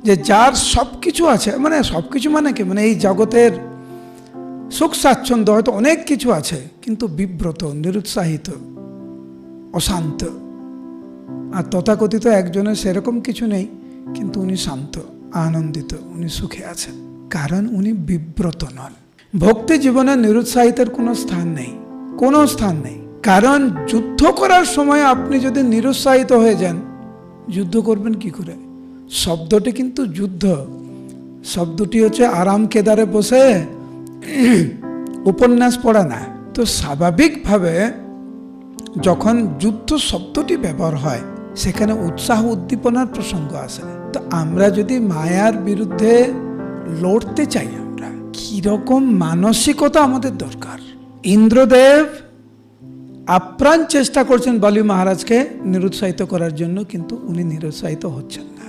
যে যার সব কিছু আছে, মানে সব কিছু মানে কি, মানে এই জগতের সুখ স্বাচ্ছন্দ্য হয়তো অনেক কিছু আছে, কিন্তু বিব্রত, নিরুৎসাহিত, অশান্ত। আর তথাকথিত একজনের সেরকম কিছু নেই, কিন্তু উনি শান্ত, আনন্দিত, উনি সুখে আছেন, কারণ উনি বিব্রত নন। ভক্তি জীবনে নিরুৎসাহিতের কোনো স্থান নেই, কোনো স্থান নেই। কারণ যুদ্ধ করার সময় আপনি যদি নিরুৎসাহিত হয়ে যান, যুদ্ধ করবেন কি করে? শব্দটি কিন্তু যুদ্ধ, শব্দটি হচ্ছে আরাম কেদারে বসে উপন্যাস পড়া না। তো স্বাভাবিকভাবে যখন যুদ্ধ শব্দটি ব্যবহার হয়, সেখানে উৎসাহ উদ্দীপনার প্রসঙ্গ আসে। তো আমরা যদি মায়ার বিরুদ্ধে লড়তে চাই, আমরা কিরকম মানসিকতা আমাদের দরকার? ইন্দ্রদেব আপ্রাণ চেষ্টা করছেন বলি মহারাজকে নিরুৎসাহিত করার জন্য, কিন্তু উনি নিরুৎসাহিত হচ্ছেন না।